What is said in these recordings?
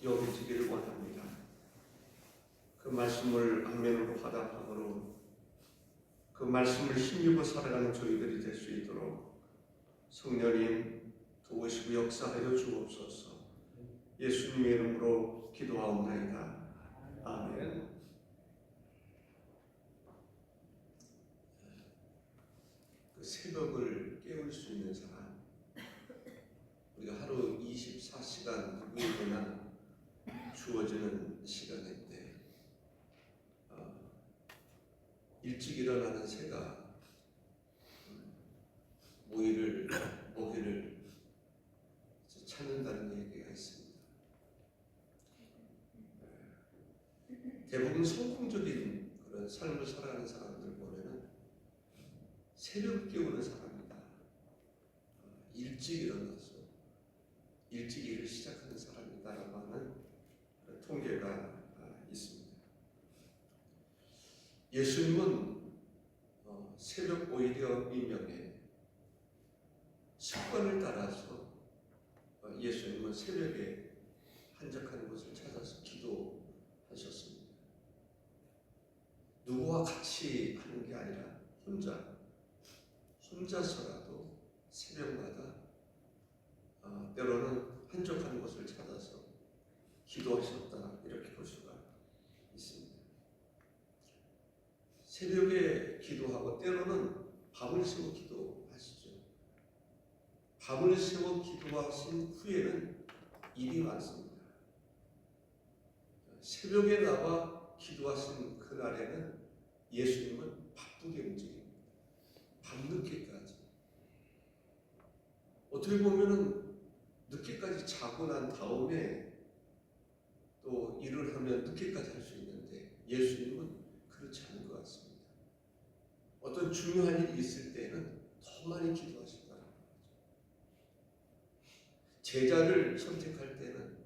여겨지기를 원합니다. 그 말씀을 악면으로 화답함으로 그 말씀을 힘입어 살아가는 저희들이 될 수 있도록 성령님 도우시고 역사하여 주옵소서. 예수님의 이름으로 기도하옵나이다. 아멘. 그 새벽을 깨울 수 있는 사람, 우리가 하루 24시간 누구에게나 주어지는 시간인데 일찍 일어나는 새가 먹이를 찾는다는 얘기가 있습니다. 대부분 성공적인 그런 삶을 살아가는 사람들 보면은 새벽을 깨우는 사람이다. 일찍 일어나서 일찍 일을 시작하는 사람이다라고 하는 통계가 있습니다. 예수님은 새벽 오히려 민명에 습관을 따라서 예수님은 새벽에 한적한 곳을 찾아서 기도하셨습니다. 누구와 같이 하는 게 아니라 혼자서라도 새벽마다 때로는 한적한 곳을 찾아서 기도하셨다, 이렇게 볼 수가 있습니다. 새벽에 기도하고 때로는 밤을 새워 기도하시죠. 밤을 새워 기도하신 후에는 일이 많습니다. 새벽에 나와 기도하신 그날에는 예수님은 바쁘게 움직입니다. 밤늦게까지. 어떻게 보면은 늦게까지 자고 난 다음에 또 일을 하면 늦게까지 할 수 있는데 예수님은 그렇지 않은 것 같습니다. 어떤 중요한 일이 있을 때는 더 많이 기도하신다는 거죠. 제자를 선택할 때는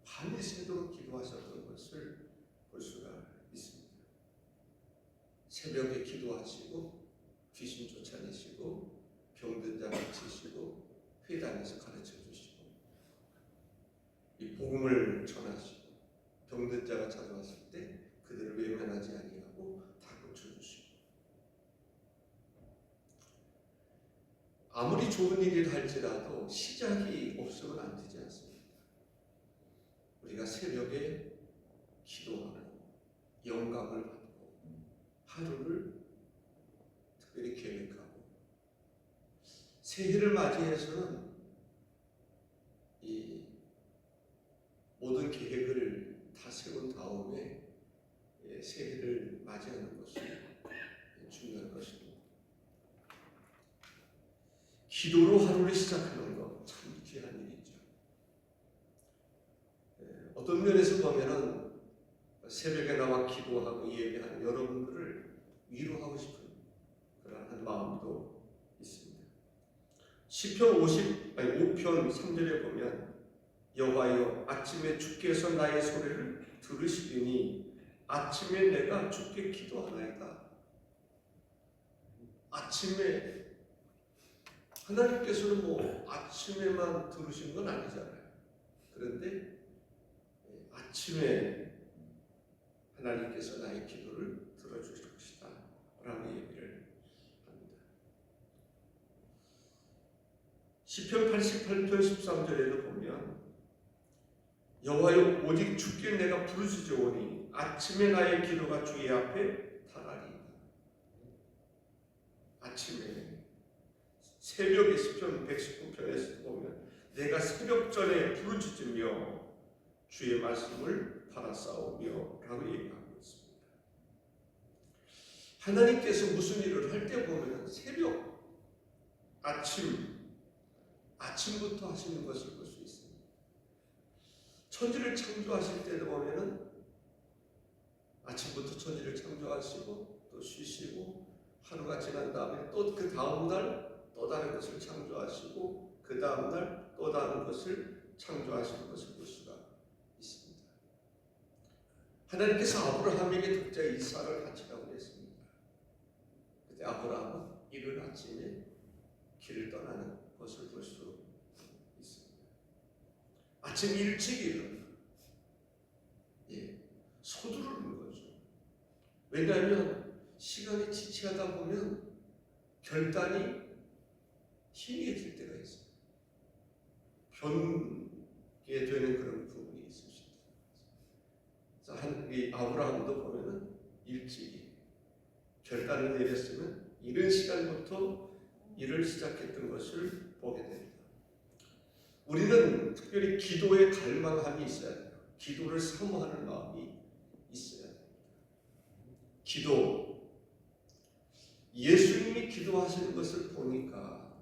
밤이 새도록 기도하셨던 것을 볼 수가 있습니다. 새벽에 기도하시고 귀신 쫓아내시고 병든 자 고치시고 회당에서 가르쳐 주시고 이 복음을 전하시고 병든 자가 찾아왔을 때 그들을 외면하지 아니하고 다 고쳐주시고, 아무리 좋은 일을 할지라도 시작이 없으면 안 되지 않습니까? 우리가 새벽에 기도하고 영감을 받고 하루를 특별히 계획하고 새해를 맞이해서는 이 모든 계획을 다 세운 다음에 새해를 맞이하는 것이 중요한 것입니다. 기도로 하루를 시작하는 것 참 귀한 일이죠. 어떤 면에서 보면은 새벽에 나와 기도하고 예배하는 여러분들을 위로하고 싶은 그러한 마음도 있습니다. 시편 5편 3절에 보면 여호와여 아침에 주께서 나의 소리를 들으시리니 아침에 내가 주께 기도하나이다. 아침에 하나님께서는 뭐 아침에만 들으신 건 아니잖아요. 그런데 아침에 하나님께서 나의 기도를 들어주실 것이다 라고 얘기를 합니다. 시편 88편 13절에도 보면 여호와여 오직 주께 내가 부르짖으오니 아침에 나의 기도가 주의 앞에 달하리이다. 아침에 새벽에 시편 119편에서 보면 내가 새벽 전에 부르짖으며 주의 말씀을 받아싸우며 라고 얘기하고 있습니다. 하나님께서 무슨 일을 할 때 보면 새벽, 아침부터 하시는 것을 볼 수 있습니다. 천지를 창조하실 때도 보면은 아침부터 천지를 창조하시고 또 쉬시고 하루가 지난 다음에 또 그 다음날 또 다른 것을 창조하시고 그 다음날 또 다른 것을 창조하시는 것을 볼 수가 있습니다. 하나님께서 아브라함에게 독자 이삭을 바치라고 했습니다. 그때 아브라함은 이른 아침에 길을 떠나는 것을 볼 수 있습니다. 아침 일찍 일어나 왜냐하면 시간이 지체하다 보면 결단이 희미해질 때가 있어요. 변게 되는 그런 부분이 있을 수 있어요. 이 아브라함도 보면은 일찍이 결단을 내렸으면 이른 시간부터 일을 시작했던 것을 보게 됩니다. 우리는 특별히 기도에 갈망함이 있어야 돼요. 기도를 사모하는 마음이 있어야 됩니다. 기도, 예수님이 기도하시는 것을 보니까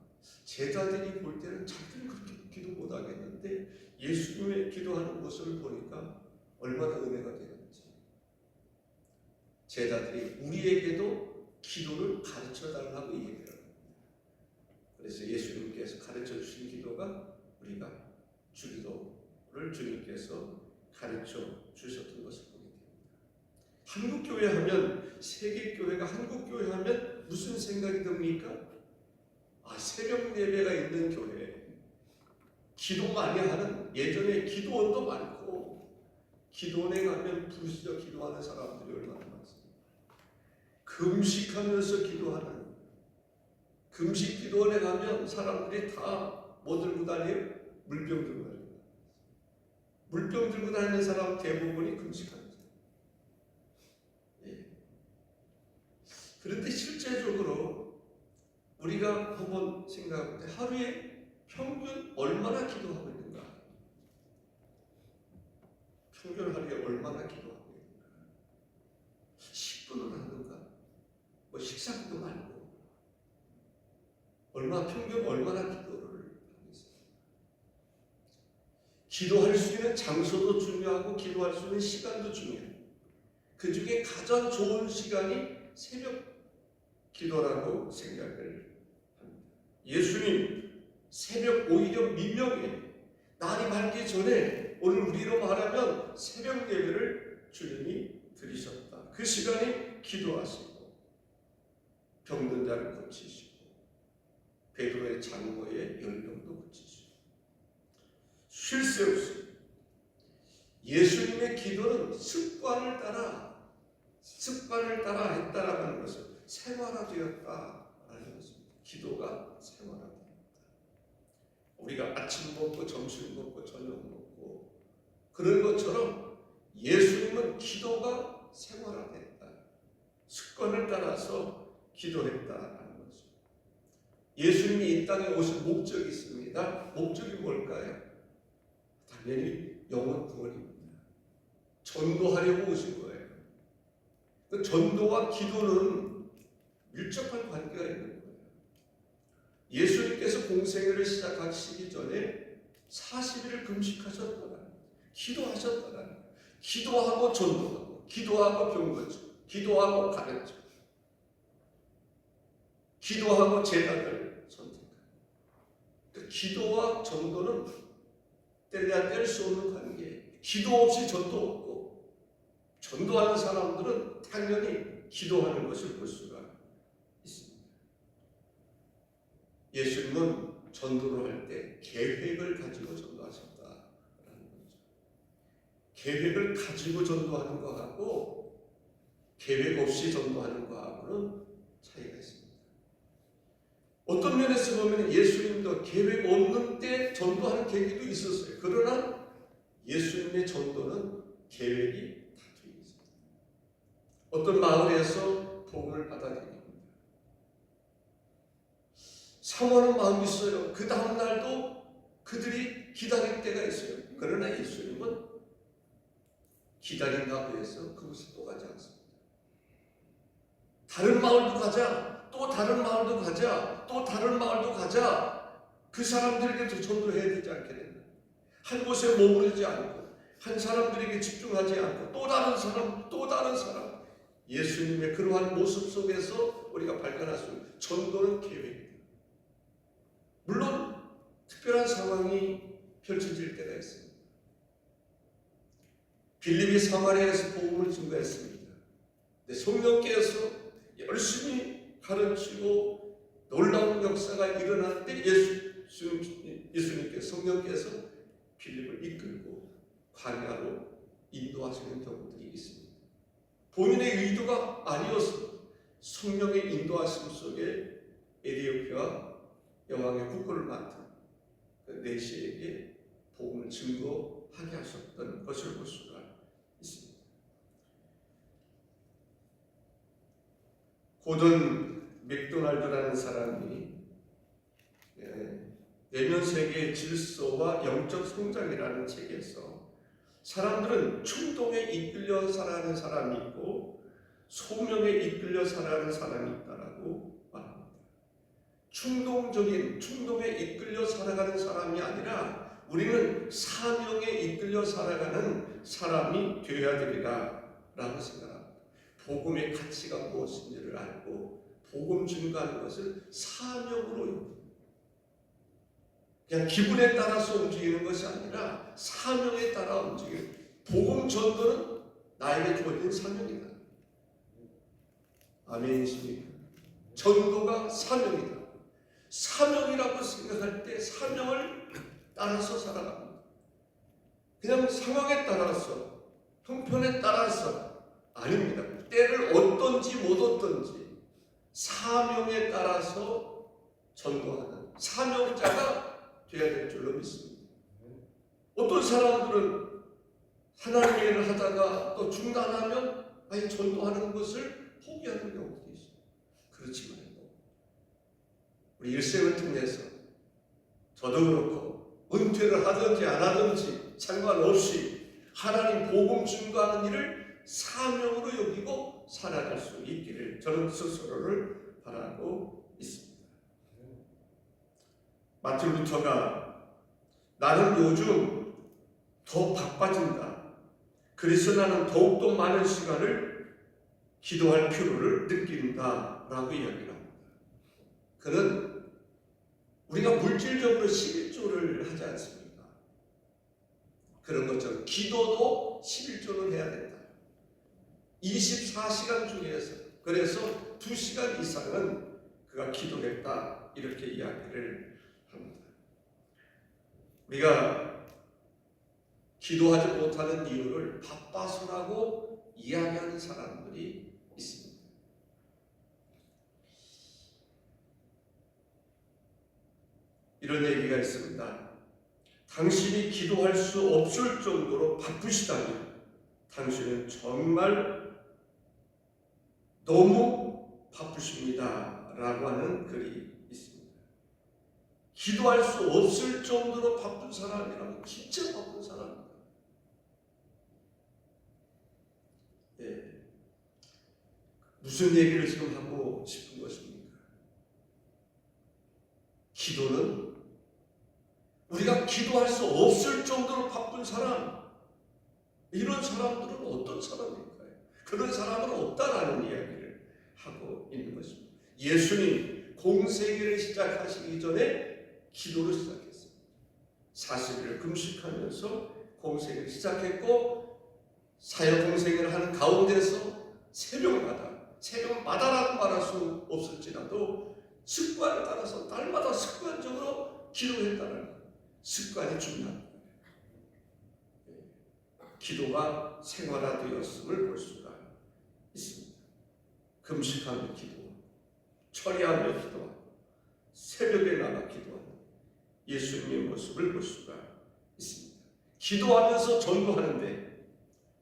제자들이 볼 때는 자기는 그렇게 기도 못하겠는데 예수님의 기도하는 모습을 보니까 얼마나 은혜가 되는지. 제자들이 우리에게도 기도를 가르쳐달라고 얘기를 합니다. 그래서 예수님께서 가르쳐 주신 기도가 우리가 주기도를 주님께서 가르쳐 주셨던 것을 보게 됩니다. 한국교회 하면, 세계교회가 한국교회 하면 무슨 생각이 듭니까? 새벽 예배가 있는 교회, 기도 많이 하는, 예전에 기도원도 많고 기도원에 가면 부르짖어 기도하는 사람들이 얼마나 많습니까? 금식하면서 기도하는, 금식 기도원에 가면 사람들이 다 뭐 들고 다녀요? 물병 들고 다닙니다. 물병 들고 다니는 사람 대부분이 금식하는 사람. 예. 그런데 실제적으로 우리가 한번 생각해볼 때 하루에 평균 얼마나 기도하고 있는가? 평균 하루에 얼마나 기도하고 있는가? 10분을 하는가? 뭐 식사도 말고 평균 얼마나 기도를 하고 있어요? 기도할 수 있는 장소도 중요하고 기도할 수 있는 시간도 중요해요. 그 중에 가장 좋은 시간이 새벽 기도라고 생각을 합니다. 예수님 새벽 오히려 민명에 날이 밝기 전에, 오늘 우리로 말하면 새벽 예배를 주님이 드리셨다. 그 시간에 기도하시고 병든 자를 고치시고 베드로의 장모의 열병도 고치시고 쉴 새 없이 예수님의 기도는 습관을 따라 했다라는 것을 생활화되었다라는 것입니다. 기도가 생활화됩니다. 우리가 아침 먹고 점심 먹고 저녁 먹고 그런 것처럼 예수님은 기도가 생활화됐다. 습관을 따라서 기도했다라는 것입니다. 예수님이 이 땅에 오신 목적이 있습니다. 목적이 뭘까요? 당연히 영혼 구원입니다. 전도하려고 오신 거예요. 그 전도와 기도는 밀접한 관계가 있는 거예요. 예수님께서 공생애를 시작하시기 전에 40일을 금식하셨다는, 기도하셨다는, 기도하고 전도하고, 기도하고 병 고치고, 기도하고 가르쳐, 기도하고 제자를 선택하고. 그 기도와 전도는 뗄래야 뗄 수 없는 관계예요. 기도 없이 전도 없고, 전도하는 사람들은 당연히 기도하는 것을 볼 수가 있습니다. 예수님은 전도를 할 때 계획을 가지고 전도하셨다라는 거죠. 계획을 가지고 전도하는 것하고 계획 없이 전도하는 것하고는 차이가 있습니다. 어떤 면에서 보면 예수님도 계획 없는 때 전도하는 계기도 있었어요. 그러나 예수님의 전도는 계획이 다 되어 있습니다. 어떤 마을에서 복음을 받아들입니다. 사모하는 마음이 있어요. 그 다음 날도 그들이 기다릴 때가 있어요. 그러나 예수님은 기다린다고 해서 그곳에 또 가지 않습니다. 다른 마을도 가자, 또 다른 마을도 가자, 또 다른 마을도 가자. 그 사람들에게도 전도해야 되지 않겠느냐. 한 곳에 머무르지 않고 한 사람들에게 집중하지 않고 또 다른 사람, 또 다른 사람. 예수님의 그러한 모습 속에서 우리가 발견할 수 있는 전도는 계획입니다. 물론 특별한 상황이 펼쳐질 때가 있습니다. 빌립이 사마리아에서 복음을 증거했습니다. 근데 성령께서 열심히 가르치고 놀라운 역사가 일어나는데 예수님께서, 성령께서 빌립을 이끌고 광야로 인도하시는 경우들이 있습니다. 본인의 의도가 아니어서 성령의 인도하심 속에 에디오피아 여왕의 국고를 맡은 그 내시에게 복음을 증거하게 하셨던 것을 볼 수가 있습니다. 고든 맥도날드라는 사람이 내면 세계의 질서와 영적 성장이라는 책에서 사람들은 충동에 이끌려 살아가는 사람이 있고 소명에 이끌려 살아가는 사람이 있다라고 말합니다. 충동에 이끌려 살아가는 사람이 아니라 우리는 사명에 이끌려 살아가는 사람이 되어야 되리라 라고 생각합니다. 복음의 가치가 무엇인지를 알고 복음 증거하는 것을 사명으로 여깁니다. 그냥 기분에 따라서 움직이는 것이 아니라 사명에 따라 움직이는, 복음 전도는 나에게 주어진 사명이다. 아멘이십니까? 전도가 사명이다. 사명이라고 생각할 때 사명을 따라서 살아갑니다. 그냥 상황에 따라서, 형편에 따라서 아닙니다. 때를 얻든지 못 얻든지 사명에 따라서 전도하는 사명자가 되어야 될 줄로 믿습니다. 어떤 사람들은 하나님의 일을 하다가 또 중단하면 아예 전도하는 것을 포기하는 경우도 있어요. 그렇지 말고 우리 일생을 통해서 저도 그렇고 은퇴를 하든지 안 하든지 상관없이 하나님 복음 증거하는 일을 사명으로 여기고 살아갈 수 있기를 저는 스스로를 바라고 있습니다. 마틴 루터가 나는 요즘 더 바빠진다. 그래서 나는 더욱더 많은 시간을 기도할 필요를 느낀다 라고 이야기를 합니다. 그는 우리가 물질적으로 11조를 하지 않습니까? 그런 것처럼 기도도 11조를 해야 된다. 24시간 중에서 그래서 2시간 이상은 그가 기도했다 이렇게 이야기를 합니다. 우리가 기도하지 못하는 이유를 바빠서라고 이야기하는 사람들이 있습니다. 이런 얘기가 있습니다. 당신이 기도할 수 없을 정도로 바쁘시다면 당신은 정말 너무 바쁘십니다 라고 하는 글이 있습니다. 기도할 수 없을 정도로 바쁜 사람이라면 진짜 바쁜 사람입니다. 무슨 얘기를 지금 하고 싶은 것입니까? 기도는 우리가 기도할 수 없을 정도로 바쁜 사람, 이런 사람들은 어떤 사람일까요? 그런 사람은 없다라는 이야기를 하고 있는 것입니다. 예수님 공생애를 시작하시기 전에 기도를 시작했어요. 40일을 금식하면서 공생애를 시작했고 사역 공생애를 하는 가운데서 새벽마다라고 말할 수 없을지라도 습관에 따라서 날마다 습관적으로 기도했다는 것. 습관이 중요합니다. 기도가 생활화되었음을 볼 수가 있습니다. 금식하며 기도하고 철야하며 기도하고 새벽에 나가 기도하는 예수님의 모습을 볼 수가 있습니다. 기도하면서 전도하는데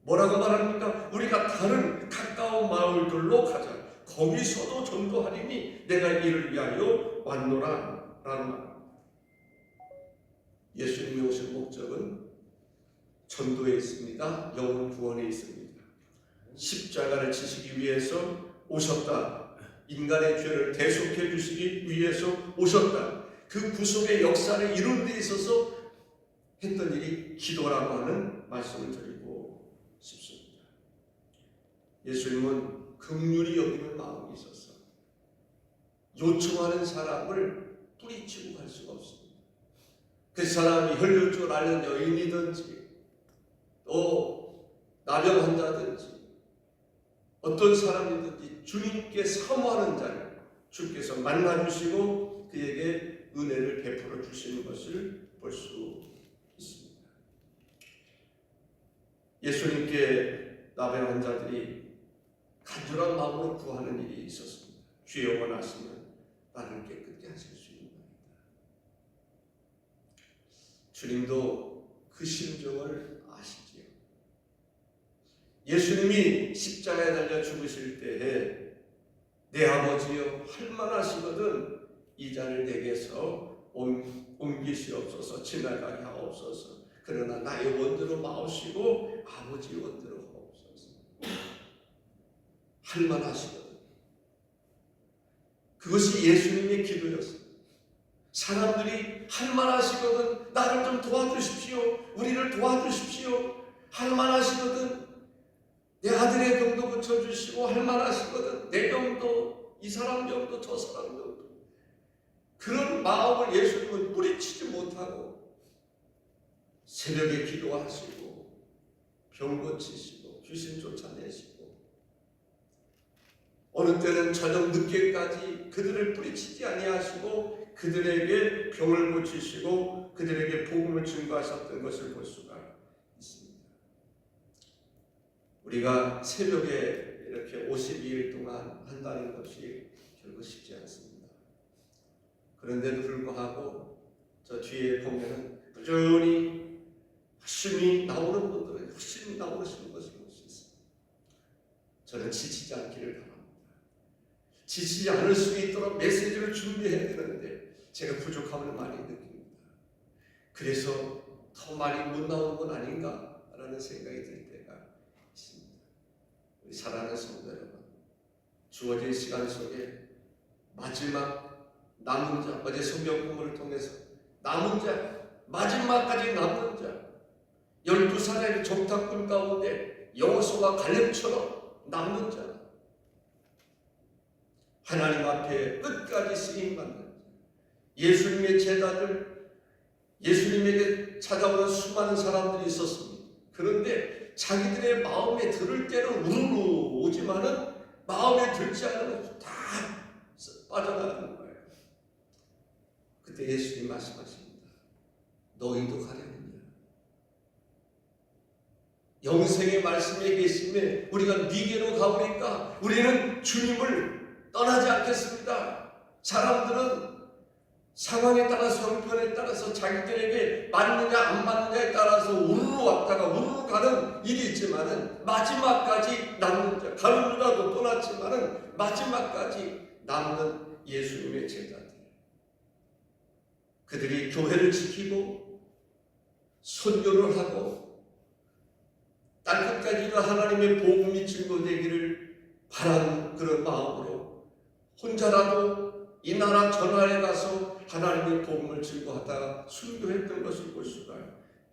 뭐라고 말합니까? 우리가 다른 가까운 마을들로 가자. 거기서도 전도하리니 내가 이를 위하여 왔노라 라는 말입니다. 예수님이 오신 목적은 전도에 있습니다. 영혼 구원에 있습니다. 십자가를 지시기 위해서 오셨다. 인간의 죄를 대속해 주시기 위해서 오셨다. 그 구속의 역사를 이룬 데 있어서 했던 일이 기도라고 하는 말씀을 드리고 싶습니다. 예수님은 긍휼히 여기는 마음이 있어서 요청하는 사람을 뿌리치고 갈 수가 없습니다. 그 사람이 혈류증을 앓는 여인이든지 또 나병 환자든지 어떤 사람이든지 주님께 사모하는 자를 주께서 만나주시고 그에게 은혜를 베풀어 주시는 것을 볼 수 있습니다. 예수님께 나병 환자들이 간절한 마음으로 구하는 일이 있었습니다. 주여 원하시면 나를 깨끗게 하실 수 있는 말이다. 주님도 그 심정을 아시지요. 예수님이 십자가에 달려 죽으실 때에 내 아버지여 할만하시거든 이 잔을 내게서 옮기시옵소서, 지나가게 하옵소서. 그러나 나의 원대로 마옵시고 아버지 원대로 하옵소서. 할만하시거든. 그것이 예수님의 기도였습니다. 사람들이 할만하시거든 나를 좀 도와주십시오. 우리를 도와주십시오. 할만하시거든 내 아들의 병도 고쳐주시고 할만하시거든 내 병도, 이 사람 병도, 저 사람 병도. 그런 마음을 예수님은 뿌리치지 못하고 새벽에 기도하시고 병 고치시고 귀신 쫓아내시고 어느 때는 저녁 늦게까지 그들을 뿌리치지 아니하시고 그들에게 병을 고치시고 그들에게 복음을 증거하셨던 것을 볼 수가 있습니다. 우리가 새벽에 이렇게 52일 동안 한다는 것이 결코 쉽지 않습니다. 그런데도 불구하고 저 뒤에 보면은 꾸준히 열심히 나오는 분들은 열심히 나오시는 것을 볼 수 있습니다. 저는 지치지 않기를 바랍니다. 지치지 않을 수 있도록 메시지를 준비해야 되는데 제가 부족함을 많이 느낍니다. 그래서 더 많이 못 나오는 건 아닌가라는 생각이 들 때가 있습니다. 우리 사랑하는 성도 여러분, 주어진 시간 속에 마지막 남은 자, 어제 성경 공부를 통해서 남은 자, 마지막까지 남은 자, 12사람의 정탐꾼 가운데 여호수아와 갈렙처럼 남는 자, 하나님 앞에 끝까지 쓰임받는 자, 예수님의 제자들, 예수님에게 찾아오는 수많은 사람들이 있었습니다. 그런데 자기들의 마음에 들을 때는 우르르 오지만은 마음에 들지 않으면 다 빠져나가는 거예요. 그때 예수님 말씀하십니다. 너희도 가려느냐? 영생의 말씀에 계심에 우리가 네게로 가보니까 우리는 주님을 떠나지 않겠습니다. 사람들은 상황에 따라서 형편에 따라서 자기들에게 맞느냐 안 맞느냐에 따라서 우르르 왔다가 우르르 가는 일이 있지만은 마지막까지 남는 자, 가룟유다도 떠났지만은 마지막까지 남는 예수님의 제자들, 그들이 교회를 지키고 선교를 하고 땅끝까지 하나님의 복음이 증거되기를 바라는 그런 마음으로 혼자라도 이 나라 저 나라에 가서 하나님의 복음을 증거하다가 순교했던 것을 볼 수가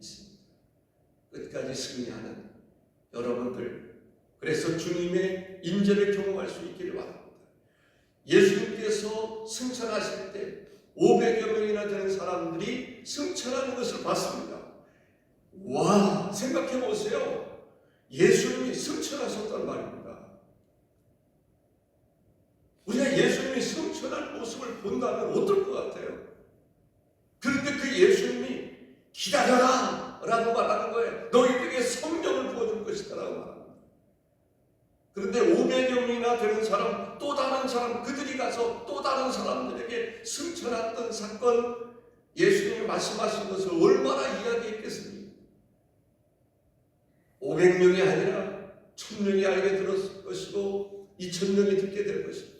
있습니다. 끝까지 승리하는 여러분들, 그래서 주님의 인재를 경험할 수 있기를 바랍니다. 예수님께서 승천하실 때 500여 명이나 되는 사람들이 승천하는 것을 봤습니다. 와, 생각해 보세요. 예수님이 승천하셨단 말입니다. 우리가 예수님이 승천할 모습을 본다면 어떨 것 같아요? 그런데 그 예수님이 기다려라 라고 말하는 거예요. 너희에게 성령을 부어줄 것이다 라고 말합니다. 그런데 500여 명이나 되는 사람, 또 다른 사람, 그들이 가서 또 다른 사람들에게 승천했던 사건, 예수님이 말씀하신 것을 얼마나 이야기했겠습니까? 500명이 아니라 1000명이 알게 들었을 것이고 2000명이 듣게 될 것입니다.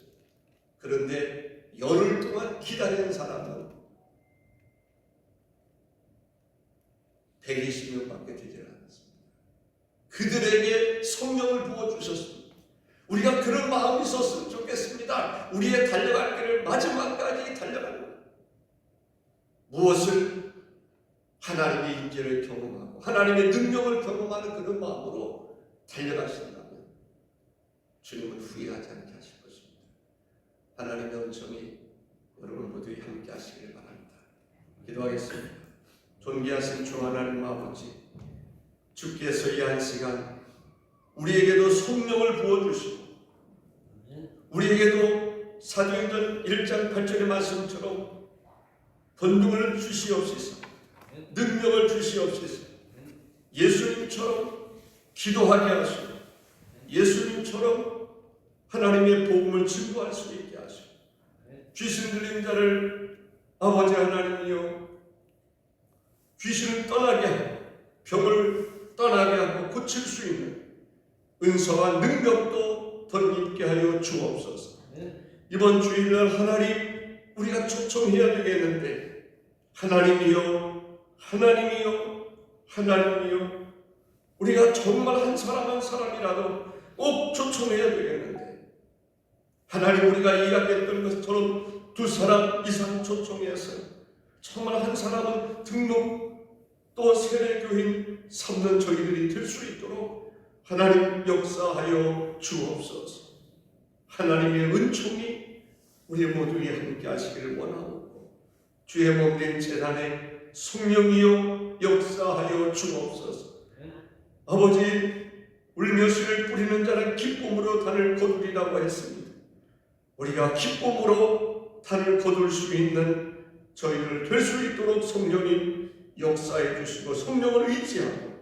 그런데 열흘 동안 기다리는 사람은 120명밖에 되지 않았습니다. 그들에게 성령을 부어주셨습니다. 우리가 그런 마음이 있었으면 좋겠습니다. 우리의 달려갈 길을 마지막까지 달려가는 것. 무엇을? 하나님의 인재를 경험하고 하나님의 능력을 경험하는 그런 마음으로 달려가신다면 주님은 후회하지 않게 하실 것입니다. 하나님의 은총이 여러분 모두에 함께 하시기를 바랍니다. 기도하겠습니다. 존귀하신 주 하나님 아버지, 주께서 이 한 시간 우리에게도 성령을 부어주시고 우리에게도 사도행전 1장 8절의 말씀처럼 권능을 주시옵소서, 능력을 주시옵소서, 예수님처럼 기도하게 하시고 예수님처럼 하나님의 복음을 증거할 수 있게 하시고, 귀신 들린 자를 아버지 하나님이여 귀신을 떠나게 하고 병을 떠나게 하고 고칠 수 있는 은사와 능력도 덧입게 하여 주옵소서. 이번 주일날 하나님 우리가 초청해야 되겠는데, 하나님이여 하나님이여 하나님이여, 우리가 정말 한 사람 한 사람이라도 꼭 초청해야 되겠는데, 하나님 우리가 이야기했던 것처럼 두 사람 이상 초청해서 정말 한 사람은 등록 또 세례교인 삼는 저희들이 될 수 있도록 하나님 역사하여 주옵소서. 하나님의 은총이 우리 모두에 함께 하시기를 원하옵고, 주의 몸된 재단에 성령이여 역사하여 주옵소서. 아버지, 울며시를 뿌리는 자는 기쁨으로 단을 거두리라고 했습니다. 우리가 기쁨으로 단을 거둘 수 있는 저희들 될 수 있도록 성령님 역사해 주시고, 성령을 의지하고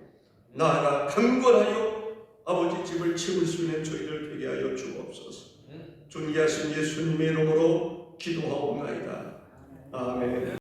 나아가 강건하여 아버지 집을 채울 수 있는 저희들 되게 하여 주옵소서. 존귀하신 예수님의 이름으로 기도하옵나이다. 아멘.